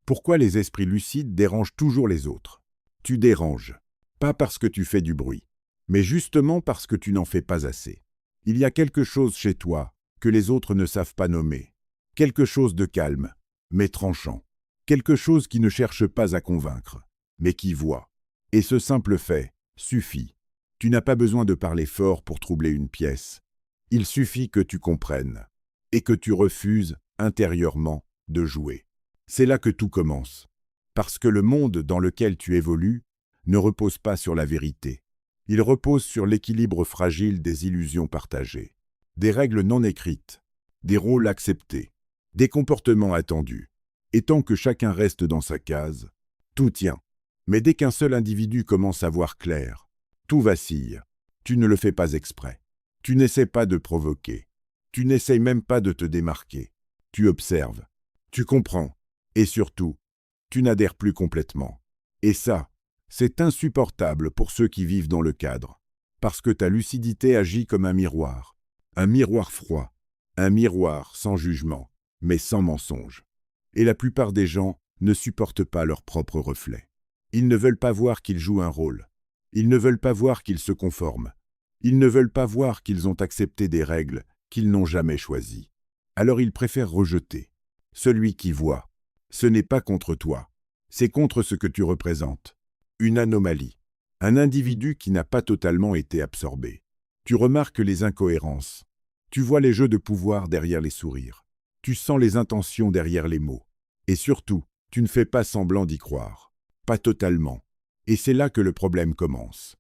Pourquoi les esprits lucides dérangent toujours les autres? Tu déranges, pas parce que tu fais du bruit, mais justement parce que tu n'en fais pas assez. Il y a quelque chose chez toi que les autres ne savent pas nommer. Quelque chose de calme, mais tranchant. Quelque chose qui ne cherche pas à convaincre, mais qui voit. Et ce simple fait suffit. Tu n'as pas besoin de parler fort pour troubler une pièce. Il suffit que tu comprennes et que tu refuses, intérieurement, de jouer. C'est là que tout commence. Parce que le monde dans lequel tu évolues ne repose pas sur la vérité. Il repose sur l'équilibre fragile des illusions partagées, des règles non écrites, des rôles acceptés, des comportements attendus. Et tant que chacun reste dans sa case, tout tient. Mais dès qu'un seul individu commence à voir clair, tout vacille. Tu ne le fais pas exprès. Tu n'essaies pas de provoquer. Tu n'essayes même pas de te démarquer. Tu observes. Tu comprends. Et surtout, tu n'adhères plus complètement. Et ça, c'est insupportable pour ceux qui vivent dans le cadre. Parce que ta lucidité agit comme un miroir froid, un miroir sans jugement, mais sans mensonge. Et la plupart des gens ne supportent pas leur propre reflet. Ils ne veulent pas voir qu'ils jouent un rôle. Ils ne veulent pas voir qu'ils se conforment. Ils ne veulent pas voir qu'ils ont accepté des règles qu'ils n'ont jamais choisies. Alors ils préfèrent rejeter. Celui qui voit, ce n'est pas contre toi, c'est contre ce que tu représentes. Une anomalie, un individu qui n'a pas totalement été absorbé. Tu remarques les incohérences. Tu vois les jeux de pouvoir derrière les sourires. Tu sens les intentions derrière les mots. Et surtout, tu ne fais pas semblant d'y croire. Pas totalement. Et c'est là que le problème commence.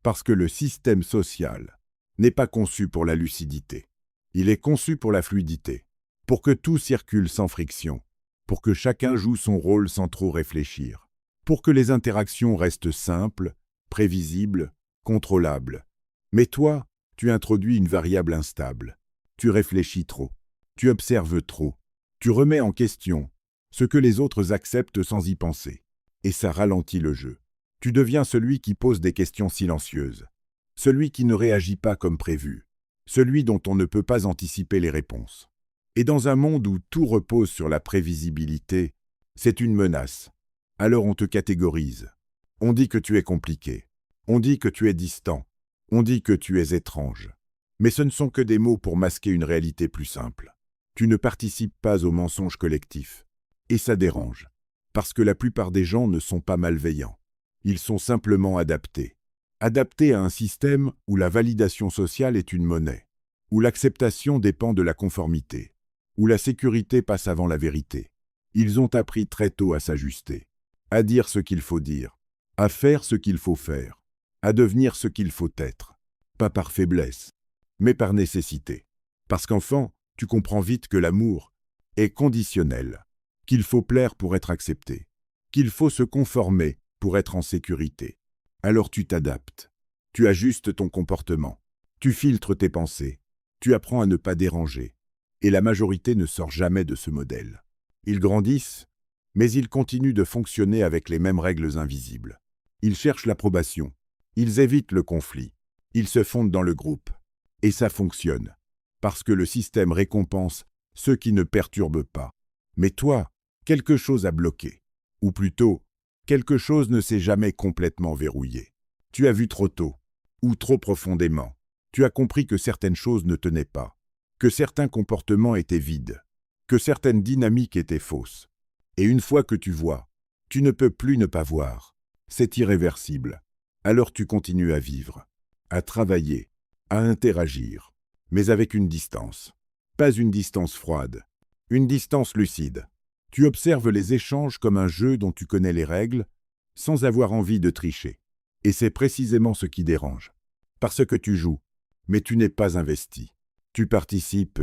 Parce que le système social n'est pas conçu pour la lucidité. Il est conçu pour la fluidité. Pour que tout circule sans friction. Pour que chacun joue son rôle sans trop réfléchir. Pour que les interactions restent simples, prévisibles, contrôlables. Mais toi, tu introduis une variable instable. Tu réfléchis trop. Tu observes trop. Tu remets en question ce que les autres acceptent sans y penser. Et ça ralentit le jeu. Tu deviens celui qui pose des questions silencieuses. Celui qui ne réagit pas comme prévu. Celui dont on ne peut pas anticiper les réponses. Et dans un monde où tout repose sur la prévisibilité, c'est une menace. Alors on te catégorise. On dit que tu es compliqué. On dit que tu es distant. On dit que tu es étrange. Mais ce ne sont que des mots pour masquer une réalité plus simple. Tu ne participes pas au mensonge collectif. Et ça dérange. Parce que la plupart des gens ne sont pas malveillants. Ils sont simplement adaptés. Adaptés à un système où la validation sociale est une monnaie. Où l'acceptation dépend de la conformité. Où la sécurité passe avant la vérité. Ils ont appris très tôt à s'ajuster. À dire ce qu'il faut dire. À faire ce qu'il faut faire. À devenir ce qu'il faut être. Pas par faiblesse, mais par nécessité. Parce qu'enfant, tu comprends vite que l'amour est conditionnel. Qu'il faut plaire pour être accepté. Qu'il faut se conformer pour être en sécurité. Alors tu t'adaptes. Tu ajustes ton comportement. Tu filtres tes pensées. Tu apprends à ne pas déranger. Et la majorité ne sort jamais de ce modèle. Ils grandissent, mais ils continuent de fonctionner avec les mêmes règles invisibles. Ils cherchent l'approbation. Ils évitent le conflit. Ils se fondent dans le groupe. Et ça fonctionne. Parce que le système récompense ceux qui ne perturbent pas. Mais toi, quelque chose a bloqué. Ou plutôt, quelque chose ne s'est jamais complètement verrouillé. Tu as vu trop tôt. Ou trop profondément. Tu as compris que certaines choses ne tenaient pas. Que certains comportements étaient vides. Que certaines dynamiques étaient fausses. Et une fois que tu vois, tu ne peux plus ne pas voir. C'est irréversible. Alors tu continues à vivre, à travailler, à interagir, mais avec une distance. Pas une distance froide, une distance lucide. Tu observes les échanges comme un jeu dont tu connais les règles, sans avoir envie de tricher. Et c'est précisément ce qui dérange. Parce que tu joues, mais tu n'es pas investi. Tu participes,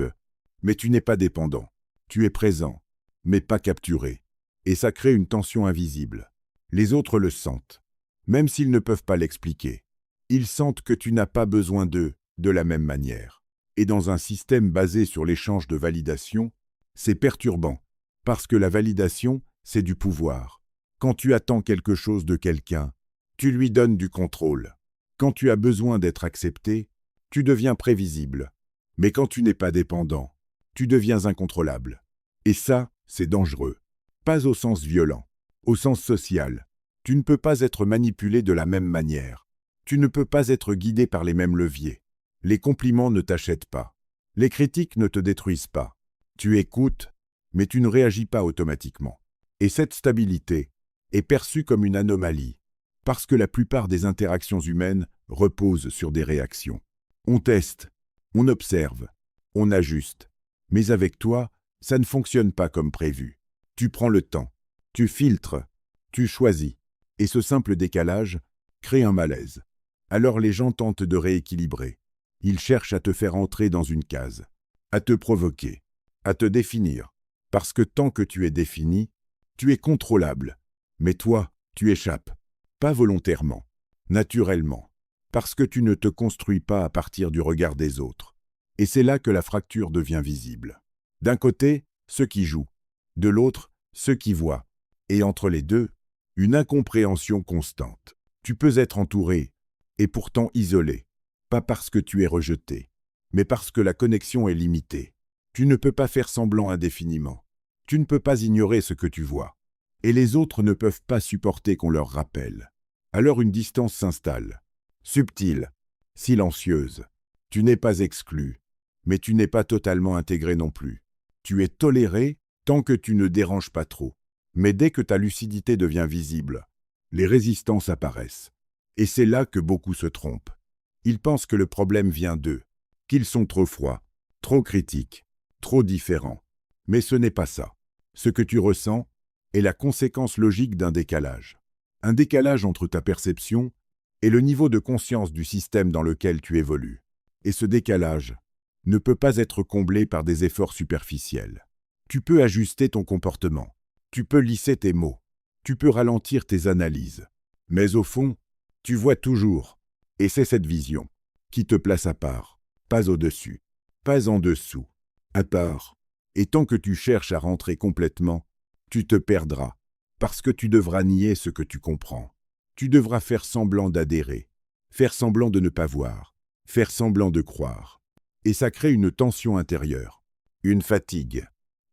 mais tu n'es pas dépendant. Tu es présent, mais pas capturé. Et ça crée une tension invisible. Les autres le sentent, même s'ils ne peuvent pas l'expliquer. Ils sentent que tu n'as pas besoin d'eux de la même manière. Et dans un système basé sur l'échange de validation, c'est perturbant. Parce que la validation, c'est du pouvoir. Quand tu attends quelque chose de quelqu'un, tu lui donnes du contrôle. Quand tu as besoin d'être accepté, tu deviens prévisible. Mais quand tu n'es pas dépendant, tu deviens incontrôlable. Et ça, c'est dangereux. Pas au sens violent, au sens social. Tu ne peux pas être manipulé de la même manière. Tu ne peux pas être guidé par les mêmes leviers. Les compliments ne t'achètent pas. Les critiques ne te détruisent pas. Tu écoutes, mais tu ne réagis pas automatiquement. Et cette stabilité est perçue comme une anomalie, parce que la plupart des interactions humaines reposent sur des réactions. On teste, on observe, on ajuste. Mais avec toi, ça ne fonctionne pas comme prévu. Tu prends le temps, tu filtres, tu choisis. Et ce simple décalage crée un malaise. Alors les gens tentent de rééquilibrer. Ils cherchent à te faire entrer dans une case, à te provoquer, à te définir. Parce que tant que tu es défini, tu es contrôlable. Mais toi, tu échappes. Pas volontairement, naturellement. Parce que tu ne te construis pas à partir du regard des autres. Et c'est là que la fracture devient visible. D'un côté, ceux qui jouent. De l'autre, ceux qui voient. Et entre les deux, une incompréhension constante. Tu peux être entouré, et pourtant isolé. Pas parce que tu es rejeté, mais parce que la connexion est limitée. Tu ne peux pas faire semblant indéfiniment. Tu ne peux pas ignorer ce que tu vois. Et les autres ne peuvent pas supporter qu'on leur rappelle. Alors une distance s'installe. Subtile, silencieuse. Tu n'es pas exclu, mais tu n'es pas totalement intégré non plus. Tu es toléré tant que tu ne déranges pas trop. Mais dès que ta lucidité devient visible, les résistances apparaissent. Et c'est là que beaucoup se trompent. Ils pensent que le problème vient d'eux, qu'ils sont trop froids, trop critiques, trop différents. Mais ce n'est pas ça. Ce que tu ressens est la conséquence logique d'un décalage. Un décalage entre ta perception et le niveau de conscience du système dans lequel tu évolues. Et ce décalage ne peut pas être comblé par des efforts superficiels. Tu peux ajuster ton comportement. Tu peux lisser tes mots, tu peux ralentir tes analyses. Mais au fond, tu vois toujours. Et c'est cette vision qui te place à part, pas au-dessus, pas en dessous, à part. Et tant que tu cherches à rentrer complètement, tu te perdras, parce que tu devras nier ce que tu comprends. Tu devras faire semblant d'adhérer, faire semblant de ne pas voir, faire semblant de croire. Et ça crée une tension intérieure, une fatigue.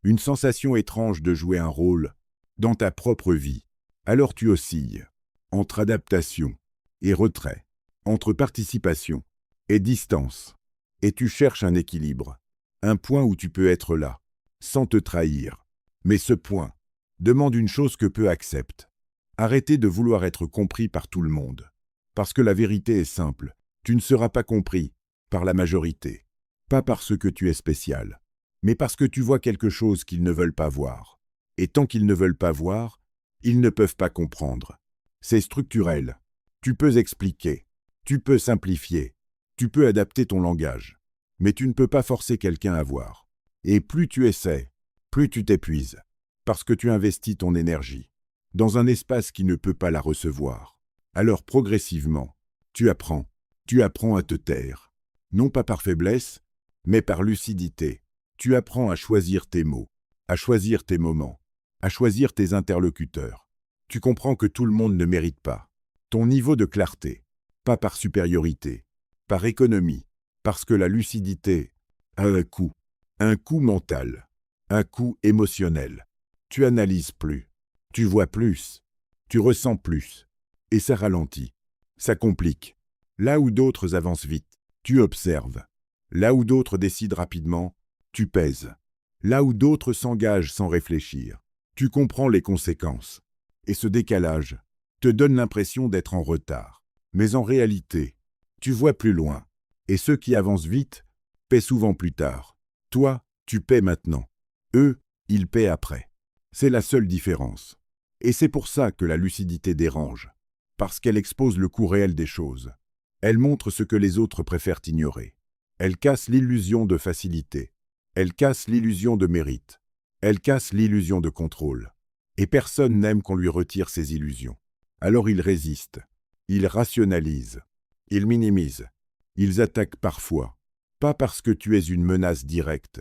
Une sensation étrange de jouer un rôle dans ta propre vie. Alors tu oscilles entre adaptation et retrait, entre participation et distance. Et tu cherches un équilibre, un point où tu peux être là, sans te trahir. Mais ce point demande une chose que peu acceptent. Arrêter de vouloir être compris par tout le monde. Parce que la vérité est simple, tu ne seras pas compris par la majorité, pas parce que tu es spécial. Mais parce que tu vois quelque chose qu'ils ne veulent pas voir. Et tant qu'ils ne veulent pas voir, ils ne peuvent pas comprendre. C'est structurel. Tu peux expliquer, tu peux simplifier, tu peux adapter ton langage. Mais tu ne peux pas forcer quelqu'un à voir. Et plus tu essaies, plus tu t'épuises. Parce que tu investis ton énergie dans un espace qui ne peut pas la recevoir. Alors progressivement, tu apprends à te taire. Non pas par faiblesse, mais par lucidité. Tu apprends à choisir tes mots, à choisir tes moments, à choisir tes interlocuteurs. Tu comprends que tout le monde ne mérite pas ton niveau de clarté, pas par supériorité, par économie, parce que la lucidité a un coût mental, un coût émotionnel. Tu analyses plus, tu vois plus, tu ressens plus, et ça ralentit, ça complique. Là où d'autres avancent vite, tu observes. Là où d'autres décident rapidement, tu pèses. Là où d'autres s'engagent sans réfléchir, tu comprends les conséquences. Et ce décalage te donne l'impression d'être en retard. Mais en réalité, tu vois plus loin. Et ceux qui avancent vite paient souvent plus tard. Toi, tu paies maintenant. Eux, ils paient après. C'est la seule différence. Et c'est pour ça que la lucidité dérange. Parce qu'elle expose le coût réel des choses. Elle montre ce que les autres préfèrent ignorer. Elle casse l'illusion de facilité. Elle casse l'illusion de mérite. Elle casse l'illusion de contrôle. Et personne n'aime qu'on lui retire ses illusions. Alors ils résistent. Ils rationalisent. Ils minimisent. Ils attaquent parfois. Pas parce que tu es une menace directe,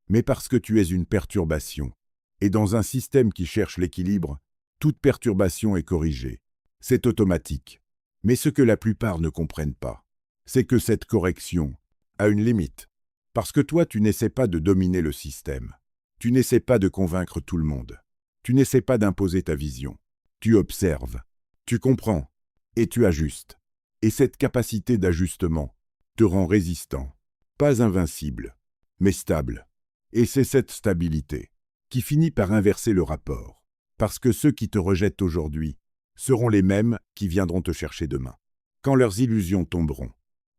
mais parce que tu es une perturbation. Et dans un système qui cherche l'équilibre, toute perturbation est corrigée. C'est automatique. Mais ce que la plupart ne comprennent pas, c'est que cette correction a une limite. Parce que toi, tu n'essaies pas de dominer le système. Tu n'essaies pas de convaincre tout le monde. Tu n'essaies pas d'imposer ta vision. Tu observes, tu comprends, et tu ajustes. Et cette capacité d'ajustement te rend résistant, pas invincible, mais stable. Et c'est cette stabilité qui finit par inverser le rapport. Parce que ceux qui te rejettent aujourd'hui seront les mêmes qui viendront te chercher demain. Quand leurs illusions tomberont,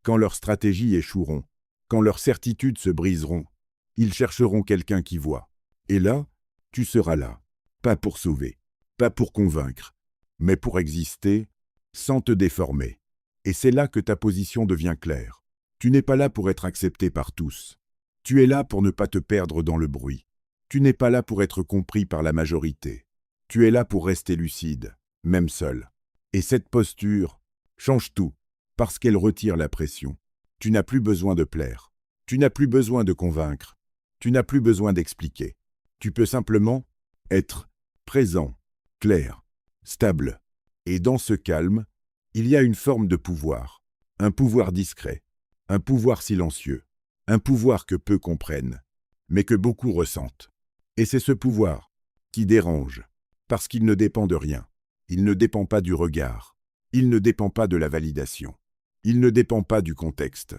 quand leurs stratégies échoueront, quand leurs certitudes se briseront, ils chercheront quelqu'un qui voit. Et là, tu seras là, pas pour sauver, pas pour convaincre, mais pour exister sans te déformer. Et c'est là que ta position devient claire. Tu n'es pas là pour être accepté par tous. Tu es là pour ne pas te perdre dans le bruit. Tu n'es pas là pour être compris par la majorité. Tu es là pour rester lucide, même seul. Et cette posture change tout, parce qu'elle retire la pression. Tu n'as plus besoin de plaire. Tu n'as plus besoin de convaincre. Tu n'as plus besoin d'expliquer. Tu peux simplement être présent, clair, stable. Et dans ce calme, il y a une forme de pouvoir. Un pouvoir discret, un pouvoir silencieux, un pouvoir que peu comprennent, mais que beaucoup ressentent. Et c'est ce pouvoir qui dérange, parce qu'il ne dépend de rien. Il ne dépend pas du regard. Il ne dépend pas de la validation. Il ne dépend pas du contexte.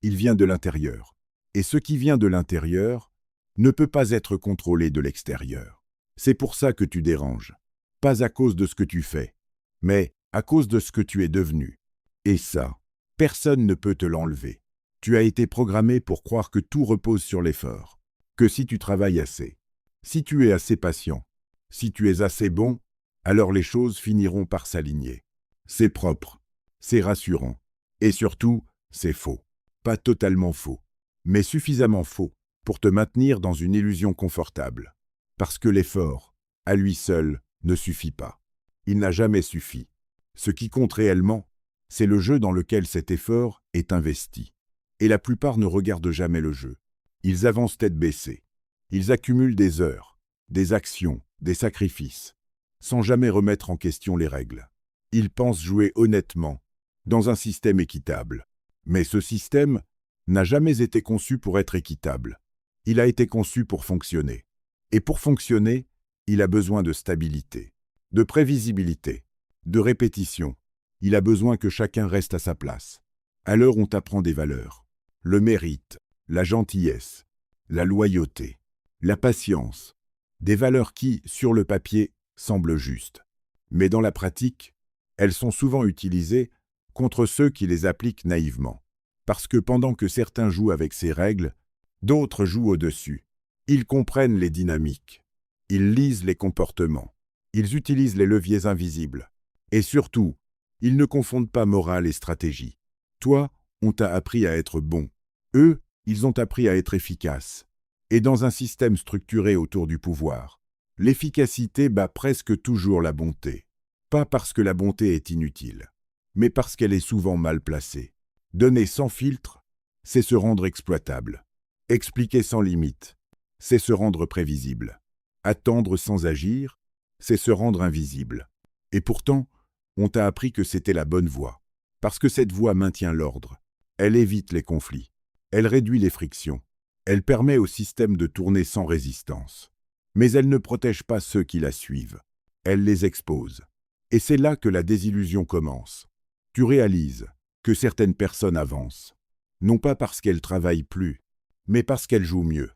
Il vient de l'intérieur. Et ce qui vient de l'intérieur ne peut pas être contrôlé de l'extérieur. C'est pour ça que tu déranges. Pas à cause de ce que tu fais, mais à cause de ce que tu es devenu. Et ça, personne ne peut te l'enlever. Tu as été programmé pour croire que tout repose sur l'effort. Que si tu travailles assez, si tu es assez patient, si tu es assez bon, alors les choses finiront par s'aligner. C'est propre, c'est rassurant. Et surtout, c'est faux. Pas totalement faux, mais suffisamment faux pour te maintenir dans une illusion confortable. Parce que l'effort, à lui seul, ne suffit pas. Il n'a jamais suffi. Ce qui compte réellement, c'est le jeu dans lequel cet effort est investi. Et la plupart ne regardent jamais le jeu. Ils avancent tête baissée. Ils accumulent des heures, des actions, des sacrifices, sans jamais remettre en question les règles. Ils pensent jouer honnêtement, dans un système équitable. Mais ce système n'a jamais été conçu pour être équitable. Il a été conçu pour fonctionner. Et pour fonctionner, il a besoin de stabilité, de prévisibilité, de répétition. Il a besoin que chacun reste à sa place. Alors on t'apprend des valeurs. Le mérite, la gentillesse, la loyauté, la patience. Des valeurs qui, sur le papier, semblent justes. Mais dans la pratique, elles sont souvent utilisées contre ceux qui les appliquent naïvement. Parce que pendant que certains jouent avec ces règles, d'autres jouent au-dessus. Ils comprennent les dynamiques. Ils lisent les comportements. Ils utilisent les leviers invisibles. Et surtout, ils ne confondent pas morale et stratégie. Toi, on t'a appris à être bon. Eux, ils ont appris à être efficaces. Et dans un système structuré autour du pouvoir, l'efficacité bat presque toujours la bonté. Pas parce que la bonté est inutile, mais parce qu'elle est souvent mal placée. Donner sans filtre, c'est se rendre exploitable. Expliquer sans limite, c'est se rendre prévisible. Attendre sans agir, c'est se rendre invisible. Et pourtant, on t'a appris que c'était la bonne voie. Parce que cette voie maintient l'ordre. Elle évite les conflits. Elle réduit les frictions. Elle permet au système de tourner sans résistance. Mais elle ne protège pas ceux qui la suivent. Elle les expose. Et c'est là que la désillusion commence. Tu réalises que certaines personnes avancent. Non pas parce qu'elles travaillent plus, mais parce qu'elles jouent mieux.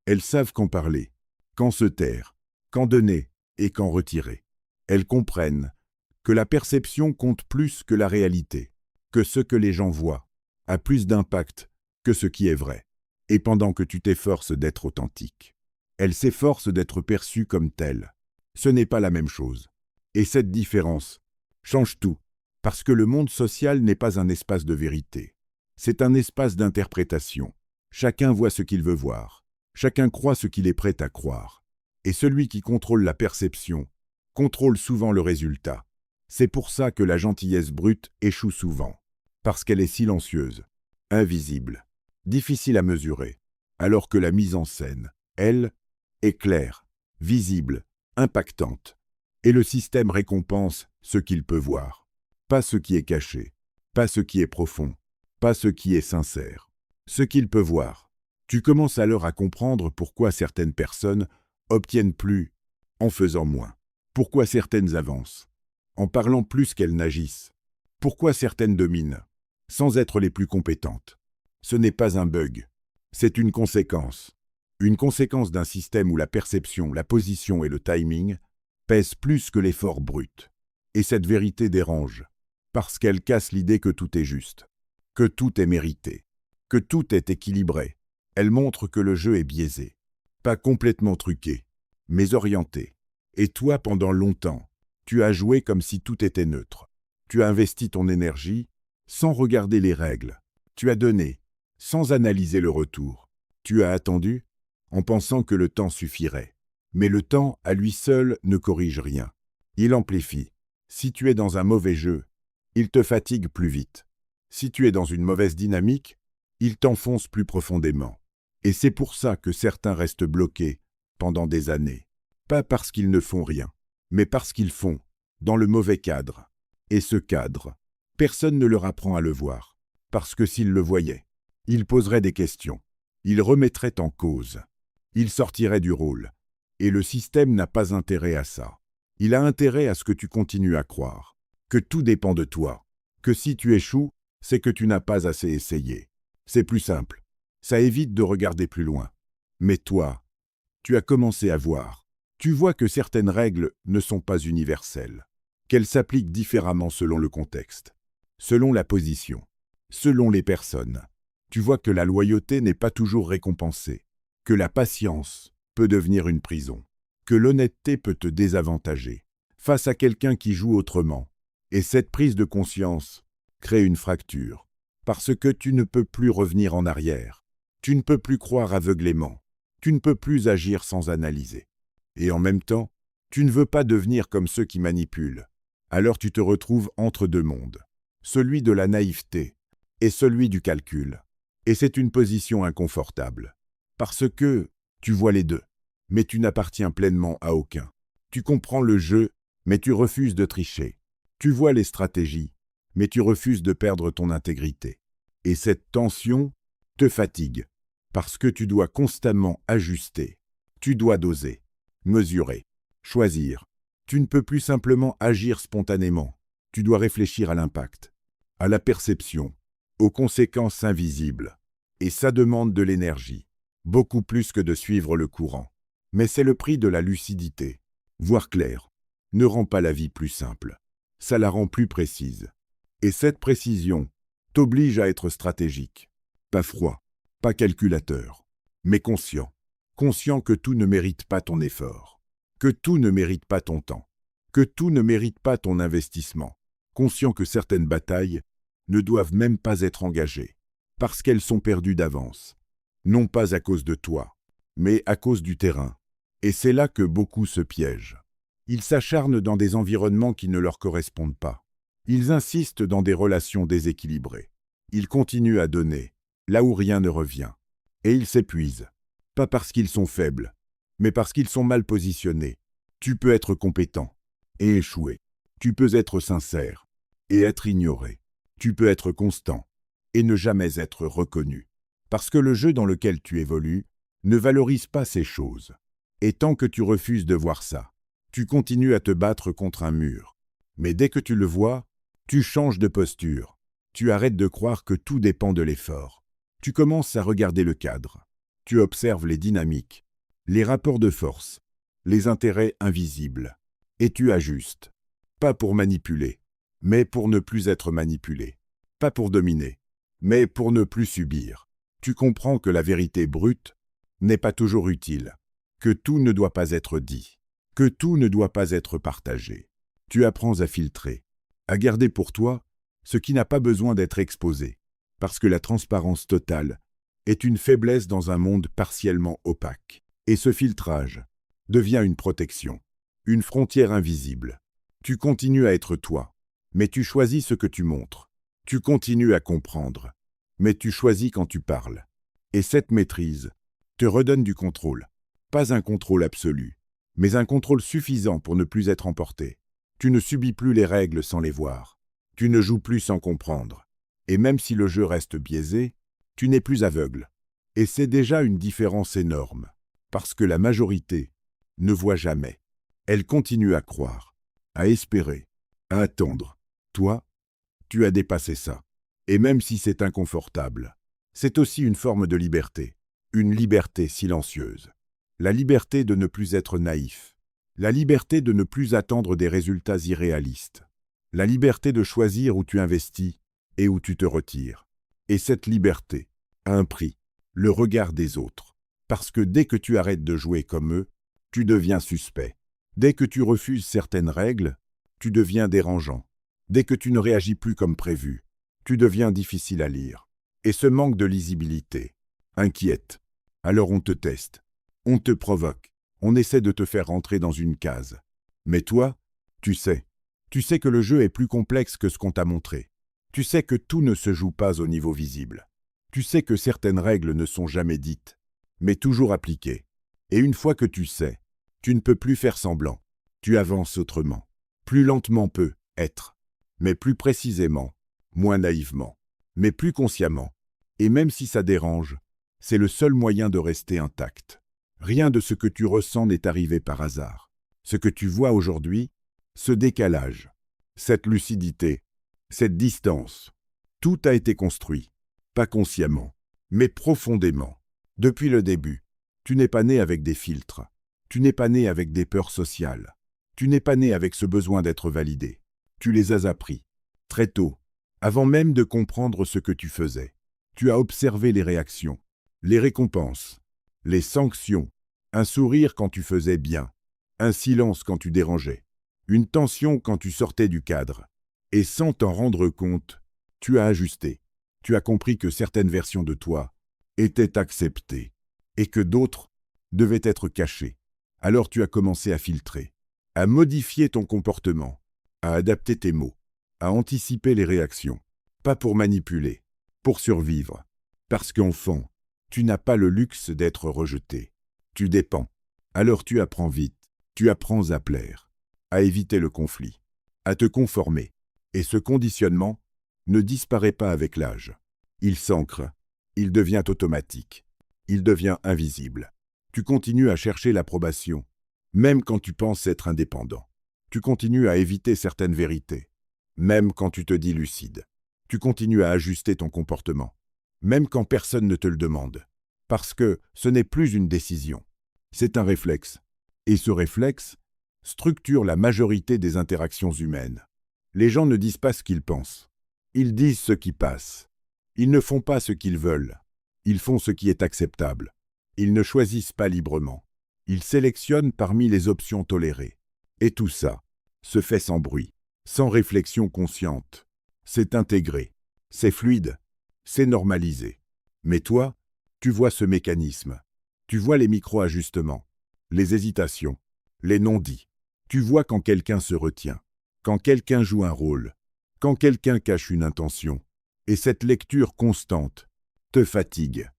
Elles savent quand parler, quand se taire, quand donner et quand retirer. Elles comprennent que la perception compte plus que la réalité, que ce que les gens voient a plus d'impact que ce qui est vrai. Et pendant que tu t'efforces d'être authentique, elles s'efforcent d'être perçues comme telles. Ce n'est pas la même chose. Et cette différence change tout, parce que le monde social n'est pas un espace de vérité. C'est un espace d'interprétation. Chacun voit ce qu'il veut voir. Chacun croit ce qu'il est prêt à croire. Et celui qui contrôle la perception contrôle souvent le résultat. C'est pour ça que la gentillesse brute échoue souvent. Parce qu'elle est silencieuse, invisible, difficile à mesurer. Alors que la mise en scène, elle, est claire, visible, impactante. Et le système récompense ce qu'il peut voir. Pas ce qui est caché, pas ce qui est profond, pas ce qui est sincère. Ce qu'il peut voir. Tu commences alors à comprendre pourquoi certaines personnes obtiennent plus En faisant moins? Pourquoi certaines avancent? En parlant plus qu'elles n'agissent? Pourquoi certaines dominent, sans être les plus compétentes? Ce n'est pas un bug, c'est une conséquence. Une conséquence d'un système où la perception, la position et le timing pèsent plus que l'effort brut. Et cette vérité dérange, parce qu'elle casse l'idée que tout est juste, que tout est mérité, que tout est équilibré. Elle montre que le jeu est biaisé, pas complètement truqué, mais orienté. Et toi, pendant longtemps, tu as joué comme si tout était neutre. Tu as investi ton énergie sans regarder les règles. Tu as donné, sans analyser le retour. Tu as attendu, en pensant que le temps suffirait. Mais le temps, à lui seul, ne corrige rien. Il amplifie. Si tu es dans un mauvais jeu, il te fatigue plus vite. Si tu es dans une mauvaise dynamique, il t'enfonce plus profondément. Et c'est pour ça que certains restent bloqués pendant des années. Pas parce qu'ils ne font rien, mais parce qu'ils font, dans le mauvais cadre. Et ce cadre, personne ne leur apprend à le voir. Parce que s'ils le voyaient, ils poseraient des questions. Ils remettraient en cause. Ils sortiraient du rôle. Et le système n'a pas intérêt à ça. Il a intérêt à ce que tu continues à croire. Que tout dépend de toi. Que si tu échoues, c'est que tu n'as pas assez essayé. C'est plus simple. Ça évite de regarder plus loin. Mais toi, tu as commencé à voir. Tu vois que certaines règles ne sont pas universelles. Qu'elles s'appliquent différemment selon le contexte, selon la position, selon les personnes. Tu vois que la loyauté n'est pas toujours récompensée, que la patience peut devenir une prison, que l'honnêteté peut te désavantager face à quelqu'un qui joue autrement. Et cette prise de conscience crée une fracture, parce que tu ne peux plus revenir en arrière. Tu ne peux plus croire aveuglément. Tu ne peux plus agir sans analyser. Et en même temps, tu ne veux pas devenir comme ceux qui manipulent. Alors tu te retrouves entre deux mondes, celui de la naïveté et celui du calcul. Et c'est une position inconfortable, parce que tu vois les deux, mais tu n'appartiens pleinement à aucun. Tu comprends le jeu, mais tu refuses de tricher. Tu vois les stratégies, mais tu refuses de perdre ton intégrité. Et cette tension te fatigue, parce que tu dois constamment ajuster. Tu dois doser, mesurer, choisir. Tu ne peux plus simplement agir spontanément. Tu dois réfléchir à l'impact, à la perception, aux conséquences invisibles. Et ça demande de l'énergie, beaucoup plus que de suivre le courant. Mais c'est le prix de la lucidité. Voir clair ne rend pas la vie plus simple. Ça la rend plus précise. Et cette précision t'oblige à être stratégique. Pas froid, pas calculateur, mais conscient. Conscient que tout ne mérite pas ton effort, que tout ne mérite pas ton temps, que tout ne mérite pas ton investissement. Conscient que certaines batailles ne doivent même pas être engagées, parce qu'elles sont perdues d'avance. Non pas à cause de toi, mais à cause du terrain. Et c'est là que beaucoup se piègent. Ils s'acharnent dans des environnements qui ne leur correspondent pas. Ils insistent dans des relations déséquilibrées. Ils continuent à donner, là où rien ne revient. Et ils s'épuisent. Pas parce qu'ils sont faibles, mais parce qu'ils sont mal positionnés. Tu peux être compétent et échouer. Tu peux être sincère et être ignoré. Tu peux être constant et ne jamais être reconnu. Parce que le jeu dans lequel tu évolues ne valorise pas ces choses. Et tant que tu refuses de voir ça, tu continues à te battre contre un mur. Mais dès que tu le vois, tu changes de posture. Tu arrêtes de croire que tout dépend de l'effort. Tu commences à regarder le cadre. Tu observes les dynamiques, les rapports de force, les intérêts invisibles. Et tu ajustes. Pas pour manipuler, mais pour ne plus être manipulé. Pas pour dominer, mais pour ne plus subir. Tu comprends que la vérité brute n'est pas toujours utile, que tout ne doit pas être dit, que tout ne doit pas être partagé. Tu apprends à filtrer, à garder pour toi ce qui n'a pas besoin d'être exposé, parce que la transparence totale est une faiblesse dans un monde partiellement opaque. Et ce filtrage devient une protection, une frontière invisible. Tu continues à être toi, mais tu choisis ce que tu montres. Tu continues à comprendre, mais tu choisis quand tu parles. Et cette maîtrise te redonne du contrôle. Pas un contrôle absolu, mais un contrôle suffisant pour ne plus être emporté. Tu ne subis plus les règles sans les voir. Tu ne joues plus sans comprendre. Et même si le jeu reste biaisé, tu n'es plus aveugle. Et c'est déjà une différence énorme, parce que la majorité ne voit jamais. Elle continue à croire, à espérer, à attendre. Toi, tu as dépassé ça. Et même si c'est inconfortable, c'est aussi une forme de liberté. Une liberté silencieuse. La liberté de ne plus être naïf. La liberté de ne plus attendre des résultats irréalistes. La liberté de choisir où tu investis et où tu te retires. Et cette liberté a un prix, le regard des autres. Parce que dès que tu arrêtes de jouer comme eux, tu deviens suspect. Dès que tu refuses certaines règles, tu deviens dérangeant. Dès que tu ne réagis plus comme prévu, tu deviens difficile à lire. Et ce manque de lisibilité inquiète. Alors on te teste, on te provoque, on essaie de te faire rentrer dans une case. Mais toi, tu sais que le jeu est plus complexe que ce qu'on t'a montré. Tu sais que tout ne se joue pas au niveau visible. Tu sais que certaines règles ne sont jamais dites, mais toujours appliquées. Et une fois que tu sais, tu ne peux plus faire semblant. Tu avances autrement. Plus lentement peut être, mais plus précisément, moins naïvement, mais plus consciemment. Et même si ça dérange, c'est le seul moyen de rester intact. Rien de ce que tu ressens n'est arrivé par hasard. Ce que tu vois aujourd'hui, ce décalage, cette lucidité, cette distance, tout a été construit, pas consciemment, mais profondément. Depuis le début, tu n'es pas né avec des filtres, tu n'es pas né avec des peurs sociales, tu n'es pas né avec ce besoin d'être validé. Tu les as appris, très tôt, avant même de comprendre ce que tu faisais. Tu as observé les réactions, les récompenses, les sanctions, un sourire quand tu faisais bien, un silence quand tu dérangeais, une tension quand tu sortais du cadre. Et sans t'en rendre compte, tu as ajusté. Tu as compris que certaines versions de toi étaient acceptées et que d'autres devaient être cachées. Alors tu as commencé à filtrer, à modifier ton comportement, à adapter tes mots, à anticiper les réactions. Pas pour manipuler, pour survivre. Parce qu'enfant, tu n'as pas le luxe d'être rejeté. Tu dépends. Alors tu apprends vite. Tu apprends à plaire, à éviter le conflit, à te conformer. Et ce conditionnement ne disparaît pas avec l'âge. Il s'ancre, il devient automatique, il devient invisible. Tu continues à chercher l'approbation, même quand tu penses être indépendant. Tu continues à éviter certaines vérités, même quand tu te dis lucide. Tu continues à ajuster ton comportement, même quand personne ne te le demande. Parce que ce n'est plus une décision, c'est un réflexe. Et ce réflexe structure la majorité des interactions humaines. Les gens ne disent pas ce qu'ils pensent. Ils disent ce qui passe. Ils ne font pas ce qu'ils veulent. Ils font ce qui est acceptable. Ils ne choisissent pas librement. Ils sélectionnent parmi les options tolérées. Et tout ça se fait sans bruit, sans réflexion consciente. C'est intégré, c'est fluide, c'est normalisé. Mais toi, tu vois ce mécanisme. Tu vois les micro-ajustements, les hésitations, les non-dits. Tu vois quand quelqu'un se retient, quand quelqu'un joue un rôle, quand quelqu'un cache une intention. Et cette lecture constante te fatigue,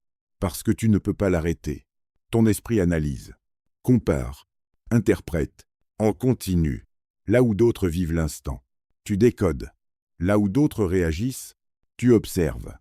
parce que tu ne peux pas l'arrêter. Ton esprit analyse, compare, interprète, en continu, là où d'autres vivent l'instant. Tu décodes, là où d'autres réagissent, tu observes.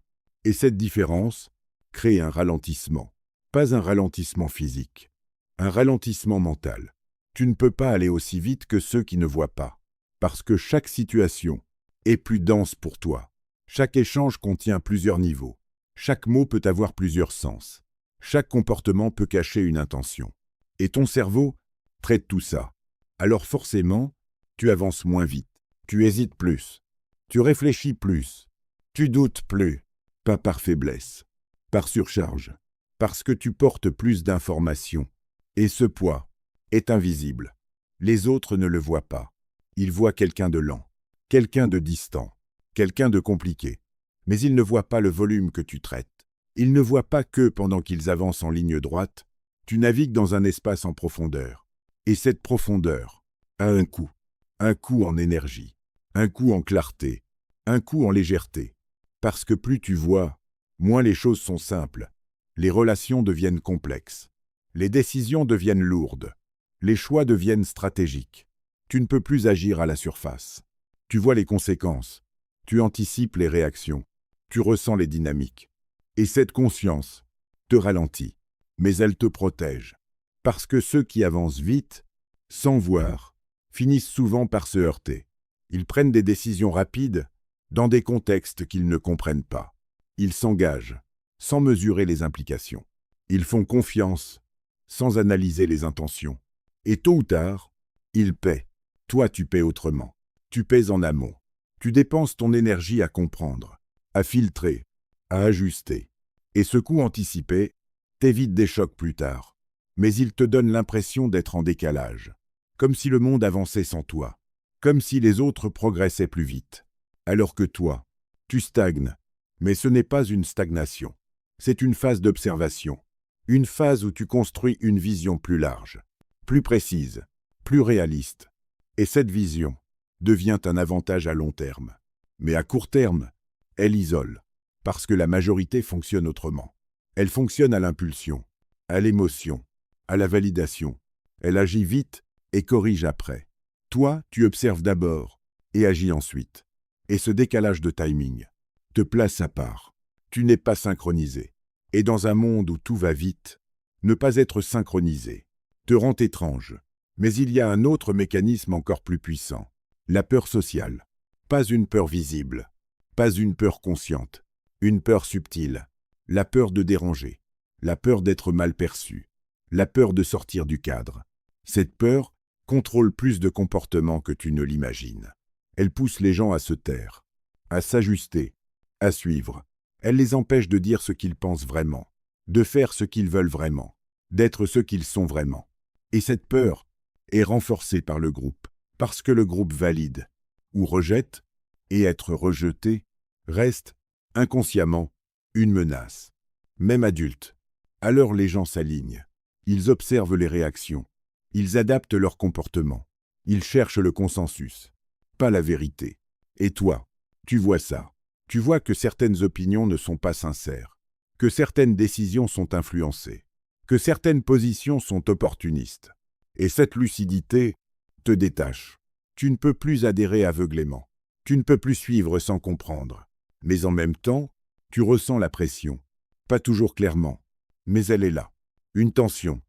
Et cette différence crée un ralentissement. Pas un ralentissement physique, un ralentissement mental. Tu ne peux pas aller aussi vite que ceux qui ne voient pas, parce que chaque situation est plus dense pour toi. Chaque échange contient plusieurs niveaux. Chaque mot peut avoir plusieurs sens. Chaque comportement peut cacher une intention. Et ton cerveau traite tout ça. Alors forcément, tu avances moins vite. Tu hésites plus. Tu réfléchis plus. Tu doutes plus. Pas par faiblesse, par surcharge. Parce que tu portes plus d'informations. Et ce poids est invisible. Les autres ne le voient pas. Ils voient quelqu'un de lent, quelqu'un de distant, quelqu'un de compliqué. Mais ils ne voient pas le volume que tu traites. Ils ne voient pas que, pendant qu'ils avancent en ligne droite, tu navigues dans un espace en profondeur. Et cette profondeur a un coût en énergie, un coût en clarté, un coût en légèreté. Parce que plus tu vois, moins les choses sont simples. Les relations deviennent complexes. Les décisions deviennent lourdes. Les choix deviennent stratégiques. Tu ne peux plus agir à la surface. Tu vois les conséquences. Tu anticipes les réactions. Tu ressens les dynamiques. Et cette conscience te ralentit. Mais elle te protège. Parce que ceux qui avancent vite sans voir, finissent souvent par se heurter. Ils prennent des décisions rapides dans des contextes qu'ils ne comprennent pas. Ils s'engagent sans mesurer les implications. Ils font confiance sans analyser les intentions. Et tôt ou tard, ils paient. Toi, tu paies autrement. Tu paies en amont. Tu dépenses ton énergie à comprendre, à filtrer, à ajuster. Et ce coût anticipé t'évite des chocs plus tard. Mais il te donne l'impression d'être en décalage. Comme si le monde avançait sans toi. Comme si les autres progressaient plus vite. Alors que toi, tu stagnes. Mais ce n'est pas une stagnation. C'est une phase d'observation. Une phase où tu construis une vision plus large, plus précise, plus réaliste. Et cette vision devient un avantage à long terme. Mais à court terme, elle isole, parce que la majorité fonctionne autrement. Elle fonctionne à l'impulsion, à l'émotion, à la validation. Elle agit vite et corrige après. Toi, tu observes d'abord et agis ensuite. Et ce décalage de timing te place à part. Tu n'es pas synchronisé. Et dans un monde où tout va vite, ne pas être synchronisé te rend étrange. Mais il y a un autre mécanisme encore plus puissant. La peur sociale. Pas une peur visible, pas une peur consciente, une peur subtile. La peur de déranger, la peur d'être mal perçu, la peur de sortir du cadre. Cette peur contrôle plus de comportements que tu ne l'imagines. Elle pousse les gens à se taire, à s'ajuster, à suivre. Elle les empêche de dire ce qu'ils pensent vraiment, de faire ce qu'ils veulent vraiment, d'être ce qu'ils sont vraiment. Et cette peur est renforcée par le groupe, parce que le groupe valide ou rejette, et être rejeté reste, inconsciemment, une menace. Même adultes. Alors les gens s'alignent. Ils observent les réactions. Ils adaptent leur comportement. Ils cherchent le consensus, pas la vérité. Et toi, tu vois ça. Tu vois que certaines opinions ne sont pas sincères, que certaines décisions sont influencées, que certaines positions sont opportunistes. Et cette lucidité te détache. Tu ne peux plus adhérer aveuglément. Tu ne peux plus suivre sans comprendre. Mais en même temps, tu ressens la pression. Pas toujours clairement, mais elle est là. Une tension,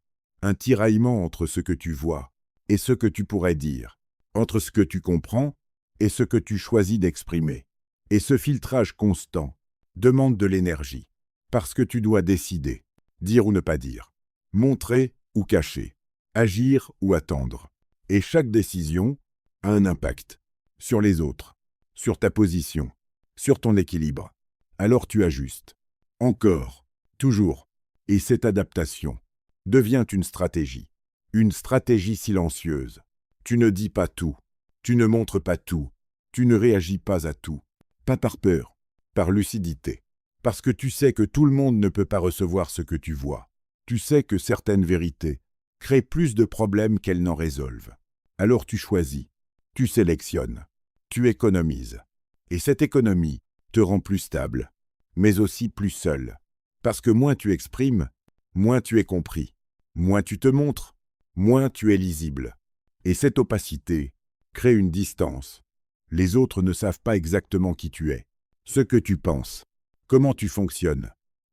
un tiraillement entre ce que tu vois et ce que tu pourrais dire, entre ce que tu comprends et ce que tu choisis d'exprimer. Et ce filtrage constant demande de l'énergie, parce que tu dois décider, dire ou ne pas dire, montrer ou cacher, agir ou attendre. Et chaque décision a un impact sur les autres, sur ta position, sur ton équilibre. Alors tu ajustes. Encore, toujours. Et cette adaptation devient une stratégie silencieuse. Tu ne dis pas tout, tu ne montres pas tout, tu ne réagis pas à tout. Pas par peur, par lucidité. Parce que tu sais que tout le monde ne peut pas recevoir ce que tu vois. Tu sais que certaines vérités créent plus de problèmes qu'elles n'en résolvent. Alors tu choisis, tu sélectionnes, tu économises. Et cette économie te rend plus stable, mais aussi plus seul. Parce que moins tu exprimes, moins tu es compris. Moins tu te montres, moins tu es lisible. Et cette opacité crée une distance. Les autres ne savent pas exactement qui tu es, ce que tu penses, comment tu fonctionnes.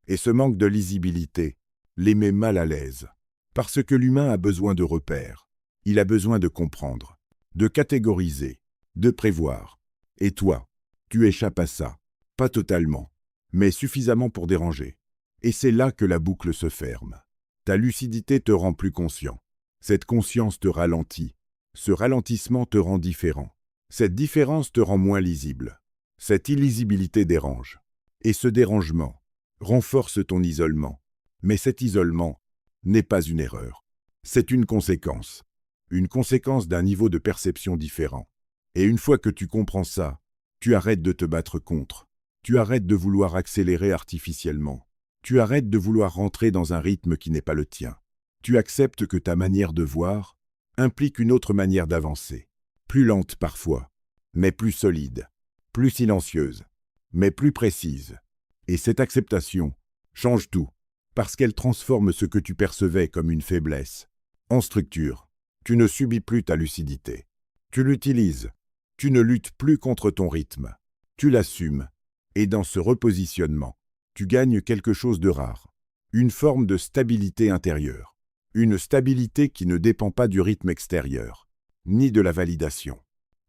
Et ce manque de lisibilité les met mal à l'aise. Parce que l'humain a besoin de repères. Il a besoin de comprendre, de catégoriser, de prévoir. Et toi, tu échappes à ça. Pas totalement, mais suffisamment pour déranger. Et c'est là que la boucle se ferme. Ta lucidité te rend plus conscient. Cette conscience te ralentit. Ce ralentissement te rend différent. Cette différence te rend moins lisible. Cette illisibilité dérange. Et ce dérangement renforce ton isolement. Mais cet isolement n'est pas une erreur. C'est une conséquence. Une conséquence d'un niveau de perception différent. Et une fois que tu comprends ça, tu arrêtes de te battre contre. Tu arrêtes de vouloir accélérer artificiellement. Tu arrêtes de vouloir rentrer dans un rythme qui n'est pas le tien. Tu acceptes que ta manière de voir implique une autre manière d'avancer. Plus lente parfois, mais plus solide. Plus silencieuse, mais plus précise. Et cette acceptation change tout, parce qu'elle transforme ce que tu percevais comme une faiblesse en structure. Tu ne subis plus ta lucidité. Tu l'utilises. Tu ne luttes plus contre ton rythme. Tu l'assumes. Et dans ce repositionnement, tu gagnes quelque chose de rare. Une forme de stabilité intérieure. Une stabilité qui ne dépend pas du rythme extérieur, ni de la validation,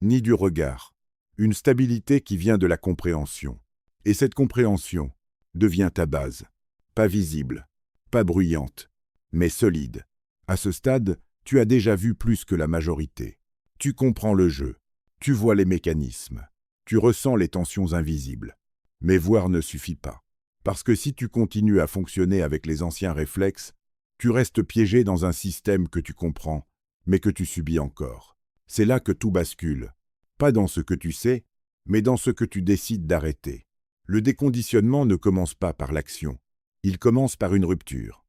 ni du regard. Une stabilité qui vient de la compréhension. Et cette compréhension devient ta base. Pas visible, pas bruyante, mais solide. À ce stade, tu as déjà vu plus que la majorité. Tu comprends le jeu. Tu vois les mécanismes. Tu ressens les tensions invisibles. Mais voir ne suffit pas. Parce que si tu continues à fonctionner avec les anciens réflexes, tu restes piégé dans un système que tu comprends, mais que tu subis encore. C'est là que tout bascule. Pas dans ce que tu sais, mais dans ce que tu décides d'arrêter. Le déconditionnement ne commence pas par l'action. Il commence par une rupture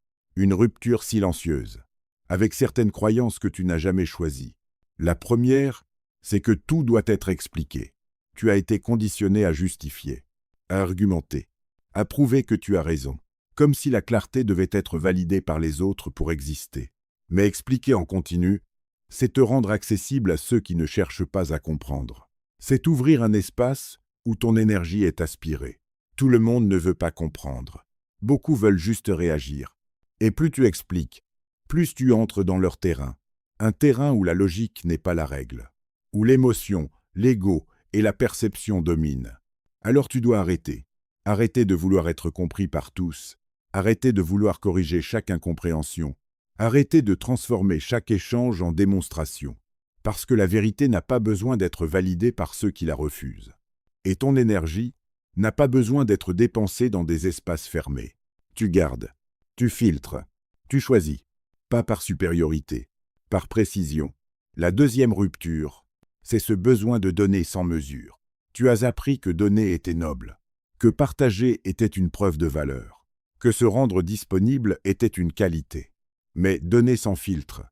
silencieuse, avec certaines croyances que tu n'as jamais choisies. La première, c'est que tout doit être expliqué. Tu as été conditionné à justifier, à argumenter, à prouver que tu as raison, comme si la clarté devait être validée par les autres pour exister. Mais expliquer en continu, c'est te rendre accessible à ceux qui ne cherchent pas à comprendre. C'est ouvrir un espace où ton énergie est aspirée. Tout le monde ne veut pas comprendre. Beaucoup veulent juste réagir. Et plus tu expliques, plus tu entres dans leur terrain. Un terrain où la logique n'est pas la règle. Où l'émotion, l'ego et la perception dominent. Alors tu dois arrêter. Arrêter de vouloir être compris par tous. Arrêter de vouloir corriger chaque incompréhension. Arrêter de transformer chaque échange en démonstration. Parce que la vérité n'a pas besoin d'être validée par ceux qui la refusent. Et ton énergie n'a pas besoin d'être dépensée dans des espaces fermés. Tu gardes, tu filtres, tu choisis. Pas par supériorité, par précision. La deuxième rupture, c'est ce besoin de donner sans mesure. Tu as appris que donner était noble, que partager était une preuve de valeur, que se rendre disponible était une qualité. Mais donner sans filtre,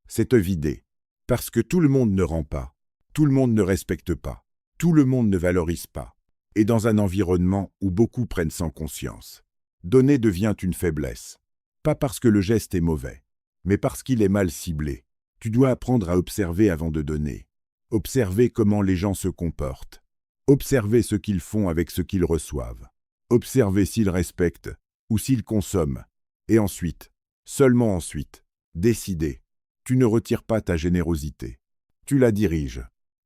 c'est te vider. Parce que tout le monde ne rend pas, tout le monde ne respecte pas, tout le monde ne valorise pas. Et dans un environnement où beaucoup prennent sans conscience, donner devient une faiblesse. Pas parce que le geste est mauvais, mais parce qu'il est mal ciblé. Tu dois apprendre à observer avant de donner. Observer comment les gens se comportent. Observer ce qu'ils font avec ce qu'ils reçoivent. Observer s'ils respectent ou s'ils consomment. Et ensuite, seulement ensuite, décider. Tu ne retires pas ta générosité. Tu la diriges.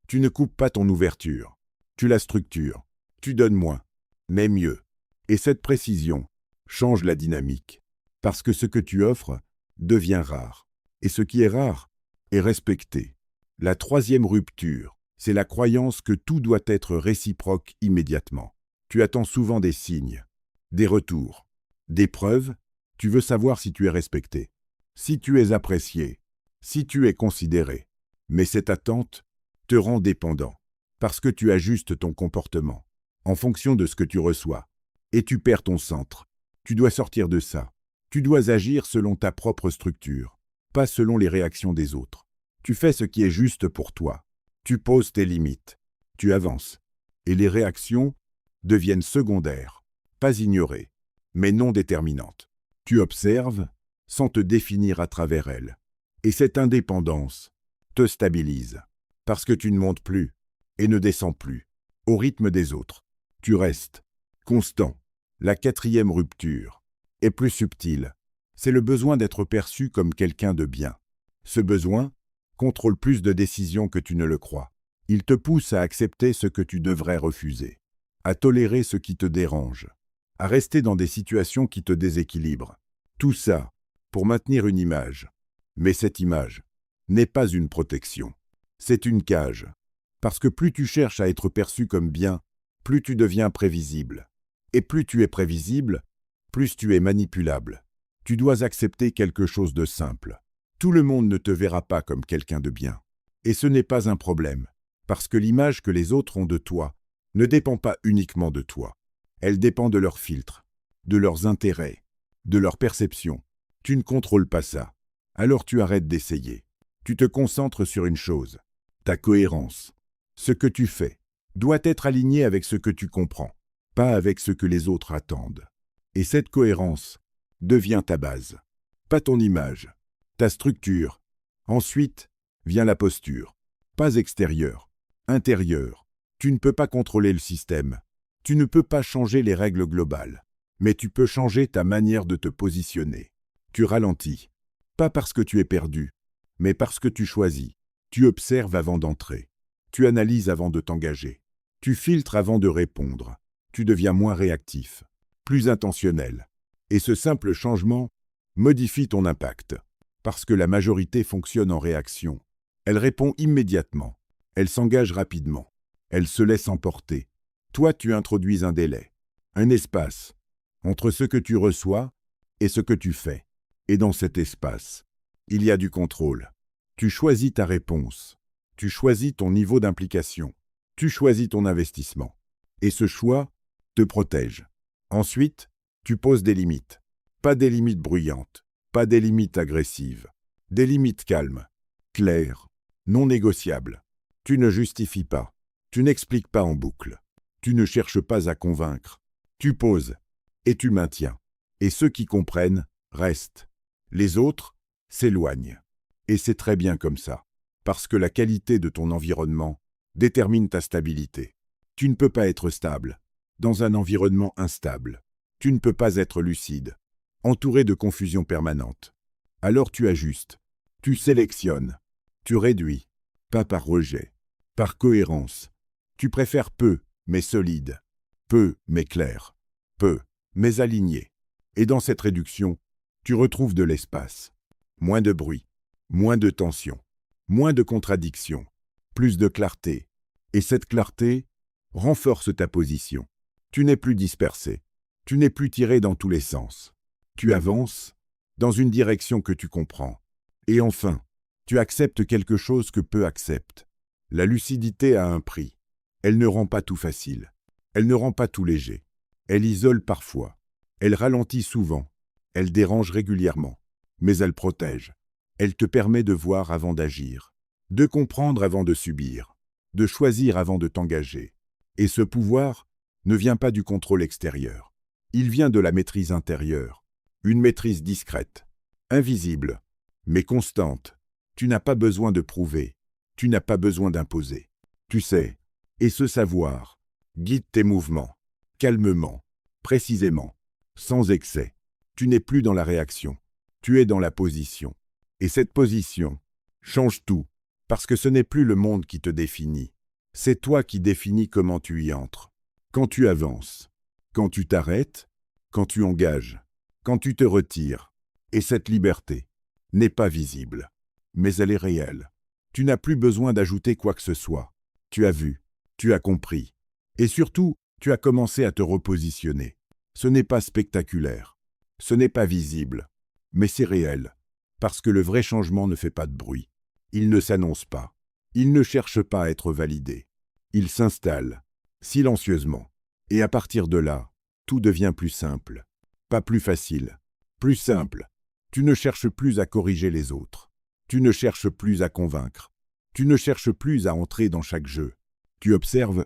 Tu ne coupes pas ton ouverture. Tu la structures. Tu donnes moins, mais mieux. Et cette précision change la dynamique. Parce que ce que tu offres devient rare. Et ce qui est rare est respecté. La troisième rupture, c'est la croyance que tout doit être réciproque immédiatement. Tu attends souvent des signes, des retours, des preuves. Tu veux savoir si tu es respecté, si tu es apprécié, si tu es considéré. Mais cette attente te rend dépendant, parce que tu ajustes ton comportement en fonction de ce que tu reçois. Et tu perds ton centre. Tu dois sortir de ça. Tu dois agir selon ta propre structure, pas selon les réactions des autres. Tu fais ce qui est juste pour toi. Tu poses tes limites. Tu avances. Et les réactions deviennent secondaires, pas ignorées, mais non déterminantes. Tu observes sans te définir à travers elles. Et cette indépendance te stabilise, parce que tu ne montes plus et ne descends plus au rythme des autres. Tu restes constant. La quatrième rupture est plus subtile. C'est le besoin d'être perçu comme quelqu'un de bien. Ce besoin contrôle plus de décisions que tu ne le crois. Il te pousse à accepter ce que tu devrais refuser, à tolérer ce qui te dérange, à rester dans des situations qui te déséquilibrent. Tout ça pour maintenir une image. Mais cette image n'est pas une protection. C'est une cage. Parce que plus tu cherches à être perçu comme bien, plus tu deviens prévisible. Et plus tu es prévisible, plus tu es manipulable. Tu dois accepter quelque chose de simple. Tout le monde ne te verra pas comme quelqu'un de bien. Et ce n'est pas un problème, parce que l'image que les autres ont de toi ne dépend pas uniquement de toi. Elle dépend de leurs filtres, de leurs intérêts, de leur perception. Tu ne contrôles pas ça. Alors tu arrêtes d'essayer. Tu te concentres sur une chose, ta cohérence. Ce que tu fais doit être aligné avec ce que tu comprends, pas avec ce que les autres attendent. Et cette cohérence devient ta base, pas ton image, ta structure. Ensuite vient la posture, pas extérieure, intérieure. Tu ne peux pas contrôler le système. Tu ne peux pas changer les règles globales, mais tu peux changer ta manière de te positionner. Tu ralentis, Pas parce que tu es perdu, mais parce que tu choisis. Tu observes avant d'entrer. Tu analyses avant de t'engager. Tu filtres avant de répondre. Tu deviens moins réactif, plus intentionnel. Et ce simple changement modifie ton impact. Parce que la majorité fonctionne en réaction. Elle répond immédiatement. Elle s'engage rapidement. Elle se laisse emporter. Toi, tu introduis un délai, un espace, entre ce que tu reçois et ce que tu fais. Et dans cet espace, il y a du contrôle. Tu choisis ta réponse. Tu choisis ton niveau d'implication. Tu choisis ton investissement. Et ce choix te protège. Ensuite, tu poses des limites. Pas des limites bruyantes, pas des limites agressives. Des limites calmes, claires, non négociables. Tu ne justifies pas. Tu n'expliques pas en boucle. Tu ne cherches pas à convaincre. Tu poses et tu maintiens. Et ceux qui comprennent restent. Les autres s'éloignent. Et c'est très bien comme ça. Parce que la qualité de ton environnement détermine ta stabilité. Tu ne peux pas être stable dans un environnement instable. Tu ne peux pas être lucide, entouré de confusion permanente. Alors tu ajustes, tu sélectionnes, tu réduis, pas par rejet, par cohérence. Tu préfères peu, mais solide, peu, mais clair, peu, mais aligné. Et dans cette réduction, tu retrouves de l'espace, moins de bruit, moins de tension, moins de contradictions, plus de clarté. Et cette clarté renforce ta position. Tu n'es plus dispersé, tu n'es plus tiré dans tous les sens. Tu avances dans une direction que tu comprends. Et enfin, tu acceptes quelque chose que peu acceptent. La lucidité a un prix. Elle ne rend pas tout facile. Elle ne rend pas tout léger. Elle isole parfois. Elle ralentit souvent. Elle dérange régulièrement. Mais elle protège. Elle te permet de voir avant d'agir, de comprendre avant de subir, de choisir avant de t'engager. Et ce pouvoir ne vient pas du contrôle extérieur. Il vient de la maîtrise intérieure. Une maîtrise discrète, invisible, mais constante. Tu n'as pas besoin de prouver. Tu n'as pas besoin d'imposer. Tu sais. Et ce savoir guide tes mouvements, calmement, précisément, sans excès. Tu n'es plus dans la réaction. Tu es dans la position. Et cette position change tout, parce que ce n'est plus le monde qui te définit. C'est toi qui définis comment tu y entres. Quand tu avances, quand tu t'arrêtes, quand tu engages, quand tu te retires. Et cette liberté n'est pas visible, mais elle est réelle. Tu n'as plus besoin d'ajouter quoi que ce soit. Tu as vu, tu as compris. Et surtout, tu as commencé à te repositionner. Ce n'est pas spectaculaire, ce n'est pas visible, mais c'est réel. Parce que le vrai changement ne fait pas de bruit. Il ne s'annonce pas. Il ne cherche pas à être validé. Il s'installe, silencieusement. Et à partir de là, tout devient plus simple. Pas plus facile, plus simple. Tu ne cherches plus à corriger les autres. Tu ne cherches plus à convaincre. Tu ne cherches plus à entrer dans chaque jeu. Tu observes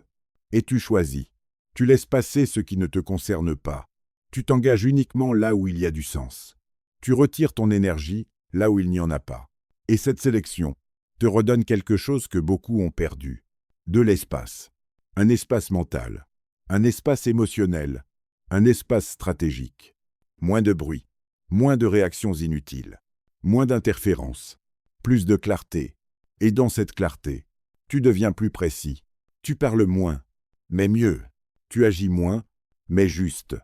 et tu choisis. Tu laisses passer ce qui ne te concerne pas. Tu t'engages uniquement là où il y a du sens. Tu retires ton énergie là où il n'y en a pas. Et cette sélection te redonne quelque chose que beaucoup ont perdu. De l'espace. Un espace mental. Un espace émotionnel. Un espace stratégique. Moins de bruit. Moins de réactions inutiles. Moins d'interférences. Plus de clarté. Et dans cette clarté, tu deviens plus précis. Tu parles moins, mais mieux. Tu agis moins, mais juste.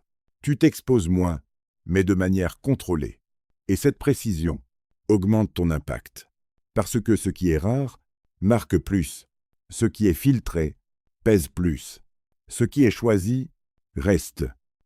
Tu t'exposes moins, mais de manière contrôlée. Et cette précision augmente ton impact. Parce que ce qui est rare marque plus. Ce qui est filtré pèse plus. Ce qui est choisi reste.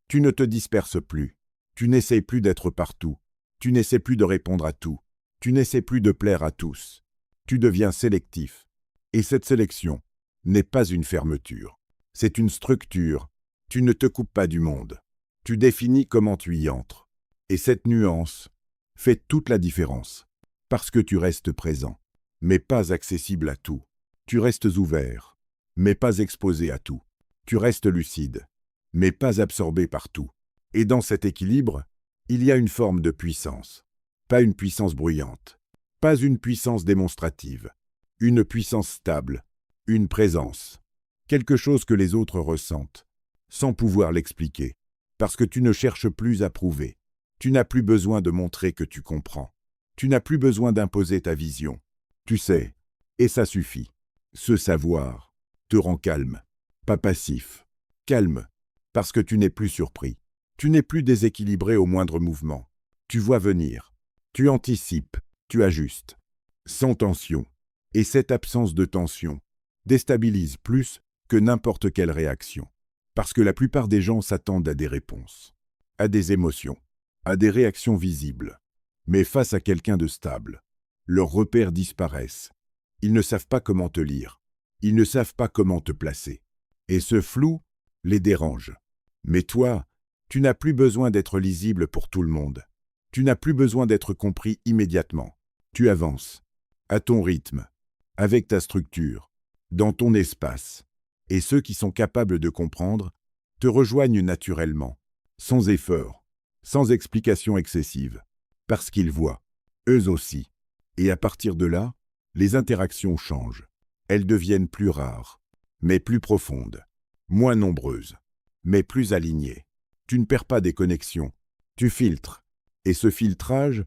Tu ne te disperses plus. Tu n'essaies plus d'être partout. Tu n'essaies plus de répondre à tout. Tu n'essaies plus de plaire à tous. Tu deviens sélectif. Et cette sélection n'est pas une fermeture. C'est une structure. Tu ne te coupes pas du monde. Tu définis comment tu y entres. Et cette nuance fait toute la différence. Parce que tu restes présent, mais pas accessible à tout. Tu restes ouvert, mais pas exposé à tout. Tu restes lucide, mais pas absorbé par tout. Et dans cet équilibre, il y a une forme de puissance. Pas une puissance bruyante, pas une puissance démonstrative, une puissance stable, une présence. Quelque chose que les autres ressentent, sans pouvoir l'expliquer. Parce que tu ne cherches plus à prouver. Tu n'as plus besoin de montrer que tu comprends. Tu n'as plus besoin d'imposer ta vision. Tu sais, et ça suffit. Ce savoir te rend calme, pas passif. Calme, parce que tu n'es plus surpris. Tu n'es plus déséquilibré au moindre mouvement. Tu vois venir. Tu anticipes, tu ajustes. Sans tension. Et cette absence de tension déstabilise plus que n'importe quelle réaction. Parce que la plupart des gens s'attendent à des réponses, à des émotions, à des réactions visibles. Mais face à quelqu'un de stable, leurs repères disparaissent. Ils ne savent pas comment te lire. Ils ne savent pas comment te placer. Et ce flou les dérange. Mais toi, tu n'as plus besoin d'être lisible pour tout le monde. Tu n'as plus besoin d'être compris immédiatement. Tu avances, à ton rythme, avec ta structure, dans ton espace. Et ceux qui sont capables de comprendre te rejoignent naturellement, sans effort, sans explication excessive, parce qu'ils voient, eux aussi. Et à partir de là, les interactions changent. Elles deviennent plus rares, mais plus profondes, moins nombreuses, mais plus alignées. Tu ne perds pas des connexions, tu filtres. Et ce filtrage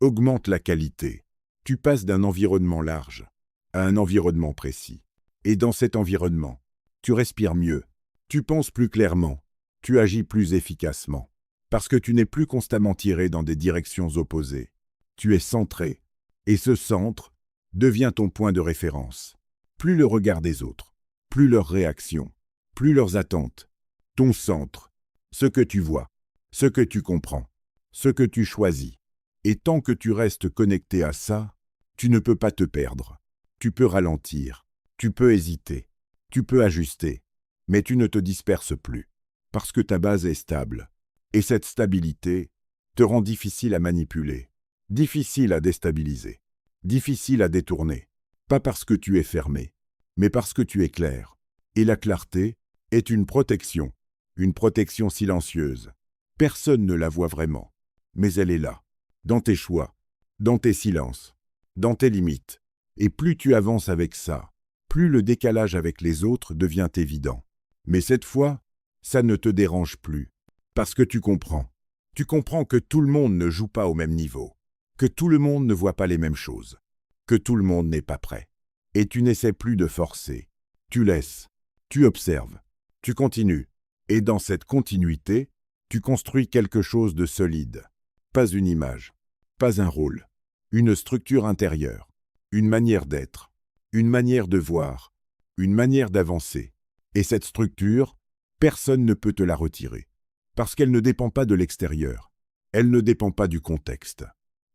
augmente la qualité. Tu passes d'un environnement large à un environnement précis. Et dans cet environnement, tu respires mieux, tu penses plus clairement, tu agis plus efficacement. Parce que tu n'es plus constamment tiré dans des directions opposées. Tu es centré. Et ce centre devient ton point de référence. Plus le regard des autres, plus leurs réactions, plus leurs attentes. Ton centre, ce que tu vois, ce que tu comprends, ce que tu choisis. Et tant que tu restes connecté à ça, tu ne peux pas te perdre. Tu peux ralentir, tu peux hésiter, tu peux ajuster, mais tu ne te disperses plus, parce que ta base est stable. Et cette stabilité te rend difficile à manipuler, difficile à déstabiliser, difficile à détourner. Pas parce que tu es fermé, mais parce que tu es clair. Et la clarté est une protection silencieuse. Personne ne la voit vraiment, mais elle est là, dans tes choix, dans tes silences, dans tes limites. Et plus tu avances avec ça, plus le décalage avec les autres devient évident. Mais cette fois, ça ne te dérange plus, parce que tu comprends. Tu comprends que tout le monde ne joue pas au même niveau, que tout le monde ne voit pas les mêmes choses, que tout le monde n'est pas prêt. Et tu n'essaies plus de forcer. Tu laisses, tu observes, tu continues. Et dans cette continuité, tu construis quelque chose de solide. Pas une image, pas un rôle, une structure intérieure, une manière d'être, une manière de voir, une manière d'avancer. Et cette structure, personne ne peut te la retirer. Parce qu'elle ne dépend pas de l'extérieur. Elle ne dépend pas du contexte.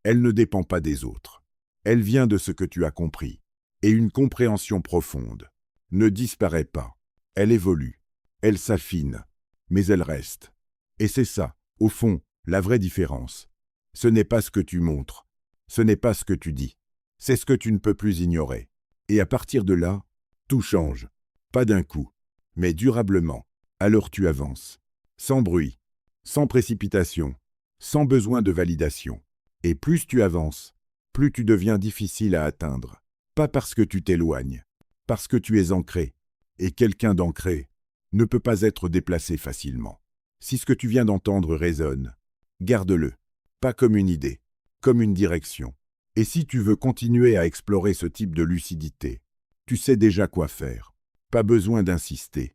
Elle ne dépend pas des autres. Elle vient de ce que tu as compris. Et une compréhension profonde ne disparaît pas. Elle évolue. Elle s'affine. Mais elle reste. Et c'est ça, au fond, la vraie différence. Ce n'est pas ce que tu montres. Ce n'est pas ce que tu dis. C'est ce que tu ne peux plus ignorer. Et à partir de là, tout change. Pas d'un coup, mais durablement. Alors tu avances. Sans bruit, sans précipitation, sans besoin de validation. Et plus tu avances, plus tu deviens difficile à atteindre. Pas parce que tu t'éloignes, parce que tu es ancré. Et quelqu'un d'ancré ne peut pas être déplacé facilement. Si ce que tu viens d'entendre résonne, garde-le. Pas comme une idée, comme une direction. Et si tu veux continuer à explorer ce type de lucidité, tu sais déjà quoi faire. Pas besoin d'insister.